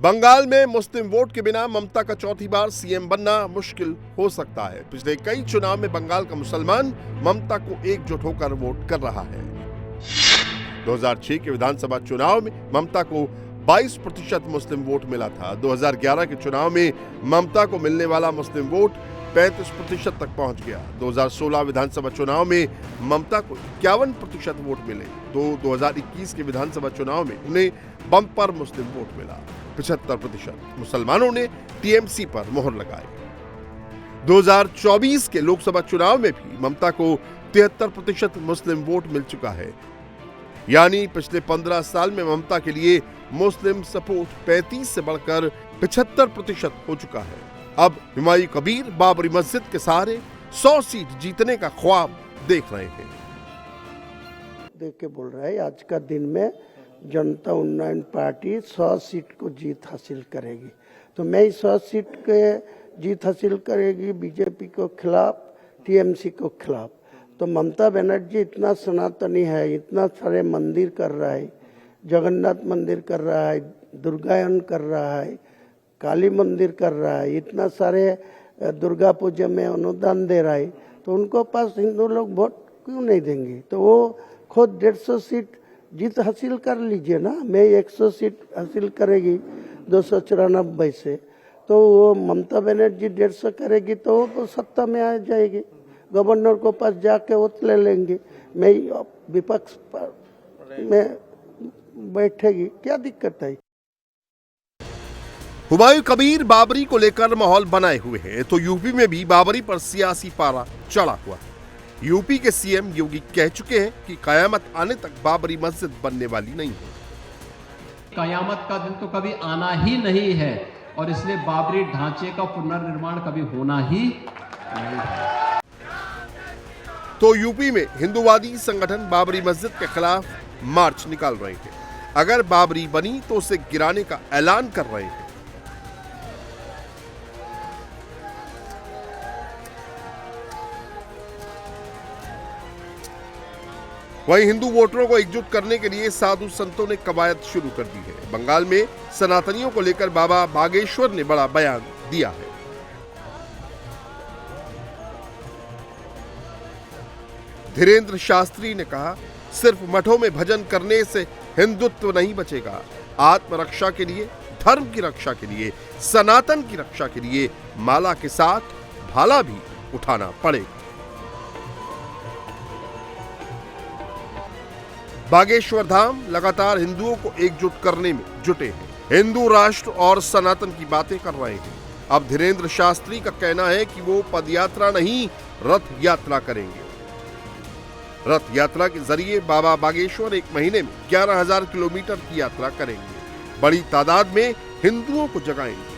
बंगाल में मुस्लिम वोट के बिना ममता का चौथी बार सीएम बनना मुश्किल हो सकता है। पिछले कई चुनाव में बंगाल का मुसलमान ममता को एकजुट होकर वोट कर रहा है। 2006 के विधानसभा चुनाव में ममता को 22% मुस्लिम वोट मिला था। 2011 के चुनाव में ममता को मिलने वाला मुस्लिम वोट 35% तक पहुंच गया। 2016 विधानसभा चुनाव में ममता को 51% वोट मिले। तो 2021 के विधानसभा चुनाव में उन्हें बम्पर मुस्लिम वोट मिला। 75% मुसलमानों ने टीएमसी पर मोहर लगाई। 2024 के लोकसभा चुनाव में भी ममता को 73% मुस्लिम वोट मिल चुका है। यानी पिछले 15 साल में ममता के लिए मुस्लिम सपोर्ट 35 से बढ़कर 75% हो चुका है। अब हुमायूं कबीर बाबरी मस्जिद के सहारे 100 सीट जीतने का ख्वाब देख रहे हैं। देख के बोल रहा है आज का दिन में जनता उन्नयन पार्टी 100 सीट को जीत हासिल करेगी। तो मैं 100 सीट के जीत हासिल करेगी बीजेपी को खिलाफ, टीएमसी को खिलाफ। तो ममता बनर्जी इतना सनातनी है, इतना सारे मंदिर कर रहा है, जगन्नाथ मंदिर कर रहा है, दुर्गायन कर रहा है, काली मंदिर कर रहा है, इतना सारे दुर्गा पूजा में अनुदान दे रहा है। तो उनको पास हिंदू लोग वोट क्यों नहीं देंगे? तो वो खुद 150 सीट जीत हासिल कर लीजिए ना। मैं 100 सीट हासिल करेगी 294 से, तो वो ममता बनर्जी 150 करेगी तो वो तो सत्ता में आ जाएगी। गवर्नर को पास जाके वोट ले लेंगे। मैं विपक्ष में बैठेगी, क्या दिक्कत है? हुमायूं कबीर बाबरी को लेकर माहौल बनाए हुए हैं, तो यूपी में भी बाबरी पर सियासी पारा चढ़ा हुआ है। यूपी के सीएम योगी कह चुके हैं कि कयामत आने तक बाबरी मस्जिद बनने वाली नहीं है। कयामत का दिन तो कभी आना ही नहीं है और इसलिए बाबरी ढांचे का पुनर्निर्माण कभी होना ही नहीं है। तो यूपी में हिंदूवादी संगठन बाबरी मस्जिद के खिलाफ मार्च निकाल रहे हैं। अगर बाबरी बनी तो उसे गिराने का ऐलान कर रहे हैं। वहीं हिंदू वोटरों को एकजुट करने के लिए साधु संतों ने कवायद शुरू कर दी है। बंगाल में सनातनियों को लेकर बाबा बागेश्वर ने बड़ा बयान दिया है। धीरेन्द्र शास्त्री ने कहा, सिर्फ मठों में भजन करने से हिंदुत्व नहीं बचेगा। आत्मरक्षा के लिए, धर्म की रक्षा के लिए, सनातन की रक्षा के लिए माला के साथ भाला भी उठाना पड़ेगा। बागेश्वर धाम लगातार हिंदुओं को एकजुट करने में जुटे हैं। हिंदू राष्ट्र और सनातन की बातें कर रहे हैं। अब धीरेन्द्र शास्त्री का कहना है कि वो पदयात्रा नहीं, रथ यात्रा करेंगे। रथ यात्रा के जरिए बाबा बागेश्वर एक महीने में 11,000 किलोमीटर की यात्रा करेंगे। बड़ी तादाद में हिंदुओं को जगाएंगे।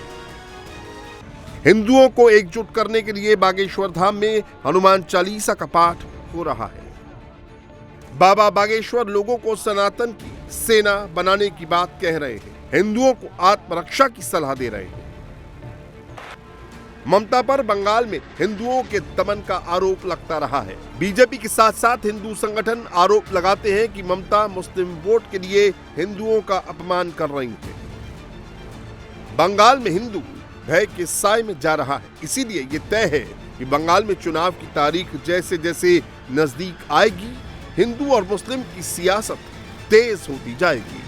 हिंदुओं को एकजुट करने के लिए बागेश्वर धाम में हनुमान चालीसा का पाठ हो रहा है। बाबा बागेश्वर लोगों को सनातन की सेना बनाने की बात कह रहे हैं। हिंदुओं को आत्मरक्षा की सलाह दे रहे हैं। ममता पर बंगाल में हिंदुओं के दमन का आरोप लगता रहा है। बीजेपी के साथ साथ हिंदू संगठन आरोप लगाते हैं कि ममता मुस्लिम वोट के लिए हिंदुओं का अपमान कर रही है। बंगाल में हिंदू भय के साए में जा रहा है। इसीलिए ये तय है कि बंगाल में चुनाव की तारीख जैसे जैसे नजदीक आएगी, हिंदू और मुस्लिम की सियासत तेज होती जाएगी।